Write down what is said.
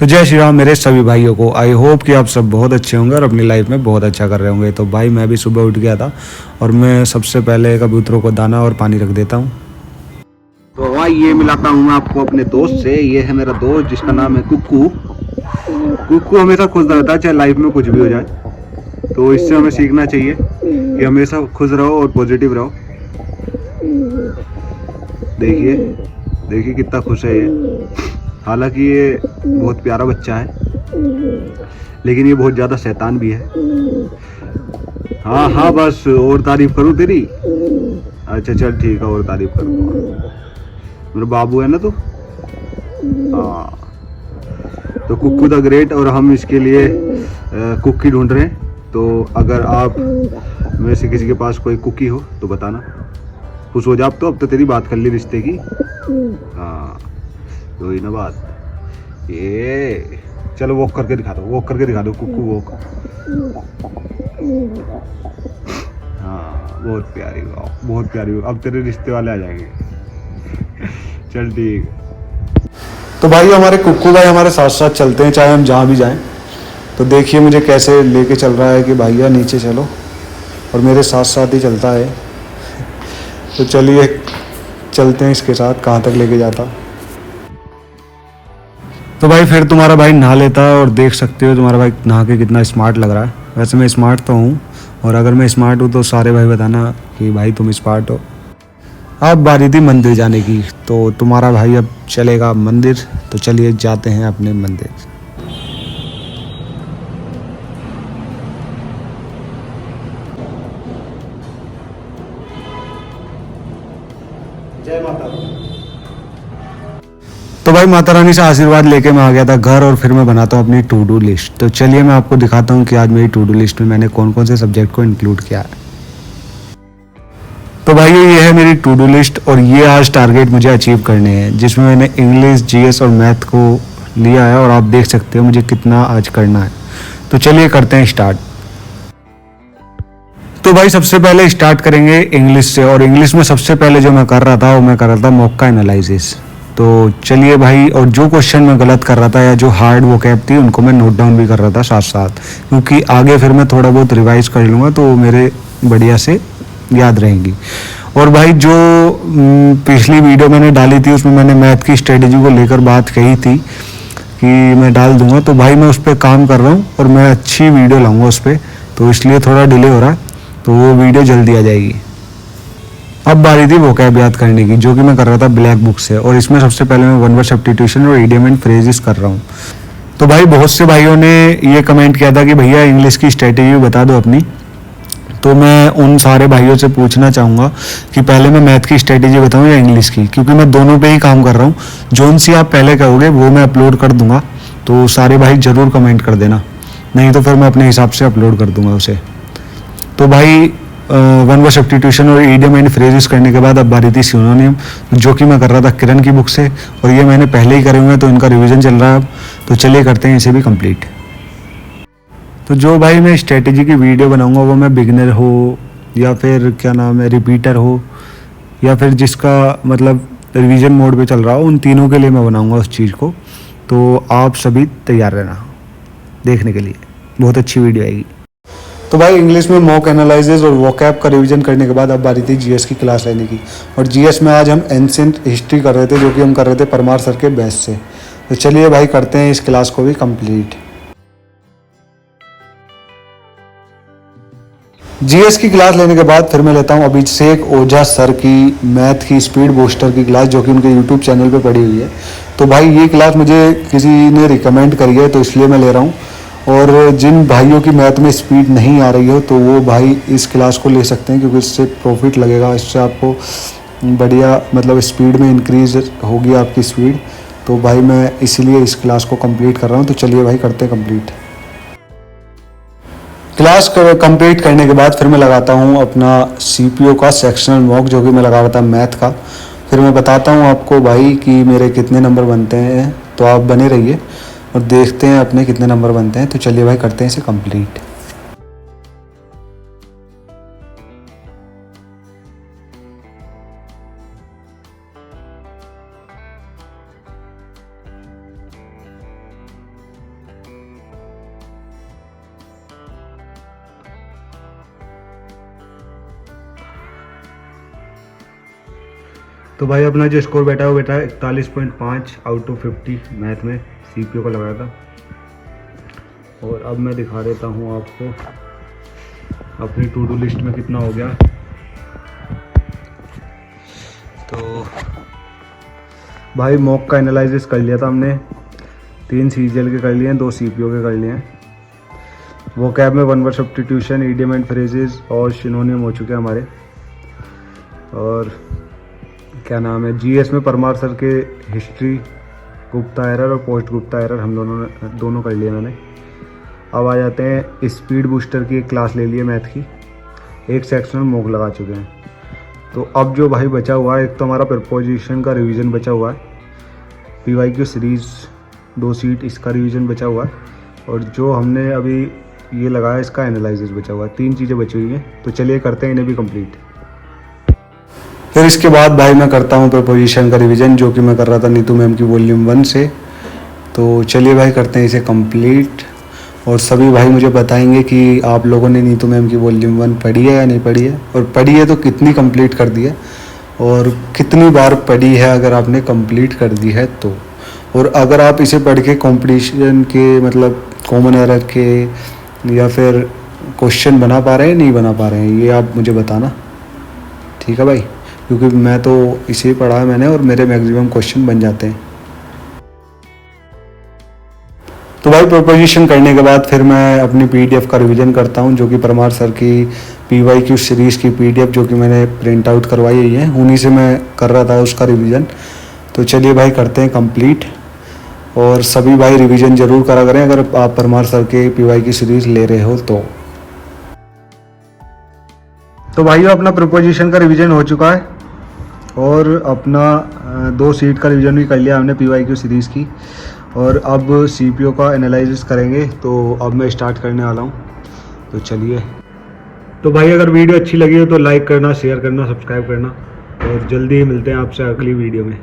तो जय श्री राम मेरे सभी भाइयों को। आई होप कि आप सब बहुत अच्छे होंगे और अपनी लाइफ में बहुत अच्छा कर रहे होंगे। तो भाई मैं भी सुबह उठ गया था और मैं सबसे पहले कबूतरों को दाना और पानी रख देता हूँ। तो भाई ये मिलाता हूँ मैं आपको अपने दोस्त से। ये है मेरा दोस्त जिसका नाम है कुक्कू। कुक्कू हमेशा खुश रहता है चाहे लाइफ में कुछ भी हो जाए। तो इससे हमें सीखना चाहिए कि हमेशा खुश रहो और पॉजिटिव रहो। देखिए देखिए कितना खुश है ये। हालांकि ये बहुत प्यारा बच्चा है लेकिन ये बहुत ज़्यादा शैतान भी है। हाँ हाँ बस और तारीफ करूँ तेरी? अच्छा चल ठीक है और तारीफ कर दूँगा। मेरा बाबू है ना तू? हाँ तो कुक्कू द ग्रेट। और हम इसके लिए कुकी ढूंढ रहे हैं। तो अगर आप में से किसी के पास कोई कुकी हो तो बताना। खुश हो जा। अब तो तेरी बात कर ली रिश्ते की। हाँ तो ही ना बात। ये चलो वॉक करके दिखा दो, वॉक करके दिखा दो कुक्कू वॉक। हाँ बहुत प्यारी वाह, बहुत प्यारी। अब तेरे रिश्ते वाले आ जाएंगे। चल ठीक। तो भाई हमारे कुक्कू भाई हमारे साथ साथ चलते हैं चाहे हम जहाँ भी जाएं। तो देखिए मुझे कैसे लेके चल रहा है कि भैया नीचे चलो, और मेरे साथ साथ ही चलता है। तो चलिए चलते हैं इसके साथ कहाँ तक लेके जाता। तो भाई फिर तुम्हारा भाई नहा लेता है और देख सकते हो तुम्हारा भाई नहा के कितना स्मार्ट लग रहा है। वैसे मैं स्मार्ट तो हूँ, और अगर मैं स्मार्ट हूँ तो सारे भाई बताना कि भाई तुम स्मार्ट हो। अब बारी थी मंदिर जाने की, तो तुम्हारा भाई अब चलेगा मंदिर। तो चलिए जाते हैं अपने मंदिर। जय माता। तो भाई माता रानी से आशीर्वाद लेके मैं आ गया था घर, और फिर मैं बनाता हूँ अपनी टू डू लिस्ट। तो चलिए मैं आपको दिखाता हूँ कि आज मेरी टू डू लिस्ट में मैंने कौन कौन से सब्जेक्ट को इंक्लूड किया है। तो भाई ये है मेरी टू डू लिस्ट, और ये आज टारगेट मुझे अचीव करने हैं, जिसमें मैंने इंग्लिश, जीएस और मैथ को लिया है, और आप देख सकते हो मुझे कितना आज करना है। तो चलिए करते हैं स्टार्ट। तो भाई सबसे पहले स्टार्ट करेंगे इंग्लिश से, और इंग्लिश में सबसे पहले जो मैं कर रहा था वो मैं कर रहा था मॉक का एनालिसिस। तो चलिए भाई, और जो क्वेश्चन मैं गलत कर रहा था या जो हार्ड वोकैब थी उनको मैं नोट डाउन भी कर रहा था साथ साथ, क्योंकि आगे फिर मैं थोड़ा बहुत रिवाइज कर लूँगा तो मेरे बढ़िया से याद रहेंगी। और भाई जो पिछली वीडियो मैंने डाली थी उसमें मैंने मैथ की स्ट्रेटेजी को लेकर बात कही थी कि मैं डाल दूंगा, तो भाई मैं उस पर काम कर रहा हूँ और मैं अच्छी वीडियो लाऊंगा उस पर। तो इसलिए थोड़ा डिले हो रहा है, तो वो वीडियो जल्दी आ जाएगी। अब बारी थी वोकैब याद करने की, जो कि मैं कर रहा था ब्लैक बुक से, और इसमें सबसे पहले मैं वन वर्ड सब्स्टिट्यूशन और इडियम एंड फ्रेजेस कर रहा हूँ। तो भाई बहुत से भाइयों ने ये कमेंट किया था कि भैया इंग्लिश की स्ट्रेटेजी बता दो अपनी। तो मैं उन सारे भाइयों से पूछना चाहूँगा कि पहले मैं मैथ की स्ट्रेटेजी बताऊँ या इंग्लिश की, क्योंकि मैं दोनों पे ही काम कर रहा हूँ। जोन सी आप पहले कहोगे वो मैं अपलोड कर दूंगा, तो सारे भाई ज़रूर कमेंट कर देना, नहीं तो फिर मैं अपने हिसाब से अपलोड कर दूंगा उसे। तो भाई वन वर्ड सब्स्टिट्यूशन और इडियम एंड फ्रेजेस करने के बाद अब बारी थी सिनोनिम, जो कि मैं कर रहा था किरण की बुक से, और ये मैंने पहले ही करे हुए हैं तो इनका रिवीजन चल रहा है अब। तो चलिए करते हैं इसे भी कंप्लीट। तो जो भाई मैं स्ट्रेटेजी की वीडियो बनाऊंगा वो मैं बिगनर हो या फिर क्या नाम है रिपीटर हो, या फिर जिसका मतलब रिवीजन मोड पे चल रहा हो, उन तीनों के लिए मैं बनाऊंगा उस चीज़ को। तो आप सभी तैयार रहना देखने के लिए, बहुत अच्छी वीडियो आएगी। तो भाई इंग्लिश में मॉक एनालिसिस और वोकैब का रिवीजन करने के बाद अब बारी थी जीएस की क्लास लेने की। और जीएस में आज हम एंशिएंट हिस्ट्री कर रहे थे, जो कि हम कर रहे थे परमार सर के बेस से। तो चलिए भाई करते हैं इस क्लास को भी कंप्लीट। जीएस की क्लास लेने के बाद फिर मैं लेता हूँ अभिषेक ओझा सर की मैथ की स्पीड बूस्टर की क्लास, जो कि उनके यूट्यूब चैनल पे पड़ी हुई है। तो भाई ये क्लास मुझे किसी ने रिकमेंड करी है, तो इसलिए मैं ले रहा हूँ। और जिन भाइयों की मैथ में स्पीड नहीं आ रही हो तो वो भाई इस क्लास को ले सकते हैं, क्योंकि इससे प्रॉफिट लगेगा, इससे आपको बढ़िया मतलब स्पीड में इंक्रीज होगी आपकी स्पीड। तो भाई मैं इसीलिए इस क्लास को कंप्लीट कर रहा हूँ। तो चलिए भाई करते हैं कंप्लीट। क्लास कंप्लीट करने के बाद फिर मैं लगाता हूँ अपना सीपीओ का सेक्शनल मॉक, जो कि मैं लगा रहा था मैथ का। फिर मैं बताता हूँ आपको भाई कि मेरे कितने नंबर बनते हैं, तो आप बने रहिए और देखते हैं अपने कितने नंबर बनते हैं। तो चलिए भाई करते हैं इसे कंप्लीट। तो भाई अपना जो स्कोर बैठा है वो बैठा है 41.5 आउट ऑफ 50 मैथ में सीपीयू का लगाया था। और अब मैं दिखा देता हूँ आपको अपनी टू डू लिस्ट में कितना हो गया। तो भाई मॉक का एनालिसिस कर लिया था हमने, 3 सीजीएल के कर लिए हैं, 2 सीपीयू के कर लिए हैं। वो कैब में 1 word substitution, idiom and phrases और सिनोनिम हो चुके हैं हमारे। और क्या नाम है, जीएस में परमार सर के हिस्ट्री, गुप्ता एरर और पोस्ट गुप्ता एरर हम दोनों कर लिए मैंने। अब आ जाते हैं, स्पीड बूस्टर की एक क्लास ले लिए मैथ की, एक सेक्शनल मॉक लगा चुके हैं। तो अब जो भाई बचा हुआ है, एक तो हमारा प्रपोजिशन का रिवीजन बचा हुआ है, पीवाईक्यू सीरीज़ 2 सीट इसका रिवीजन बचा हुआ है, और जो हमने अभी ये लगाया इसका एनालिसिस बचा हुआ है। 3 चीज़ें बची हुई हैं, तो चलिए करते हैं इन्हें भी कंप्लीट। फिर इसके बाद भाई मैं करता हूँ प्रपोजिशन का रिवीजन, जो कि मैं कर रहा था नीतू मैम की वॉल्यूम 1 से। तो चलिए भाई करते हैं इसे कंप्लीट, और सभी भाई मुझे बताएंगे कि आप लोगों ने नीतू मैम की वॉल्यूम 1 पढ़ी है या नहीं पढ़ी है, और पढ़ी है तो कितनी कंप्लीट कर दी है, और कितनी बार पढ़ी है अगर आपने कंप्लीट कर दी है तो। और अगर आप इसे पढ़ के कॉम्पिटिशन के मतलब कॉमन एरर के या फिर क्वेश्चन बना पा रहे हैं नहीं बना पा रहे हैं, ये आप मुझे बताना, ठीक है भाई, क्योंकि मैं तो इसे पढ़ा है मैंने और मेरे मैक्सिमम क्वेश्चन बन जाते हैं। तो भाई प्रोपोजिशन करने के बाद फिर मैं अपनी पीडीएफ का रिवीजन करता हूँ, जो कि परमार सर की पीवाईक्यू सीरीज़ की पीडीएफ जो कि मैंने प्रिंट आउट करवाई हुई है, उन्हीं से मैं कर रहा था उसका रिवीजन। तो चलिए भाई करते हैं कंप्लीट, और सभी भाई रिवीजन जरूर करा करें अगर आप परमार सर के पीवाईक्यू सीरीज़ ले रहे हो तो। तो भाइयों अपना प्रोपोजिशन का रिवीजन हो चुका है, और अपना 2 सीट का रिवीजन भी कर लिया हमने पीवाईक्यू सीरीज़ की, और अब सीपीयू का एनालिसिस करेंगे। तो अब मैं स्टार्ट करने वाला हूँ, तो चलिए। तो भाई अगर वीडियो अच्छी लगी हो तो लाइक करना, शेयर करना, सब्सक्राइब करना, और जल्दी ही मिलते हैं आपसे अगली वीडियो में।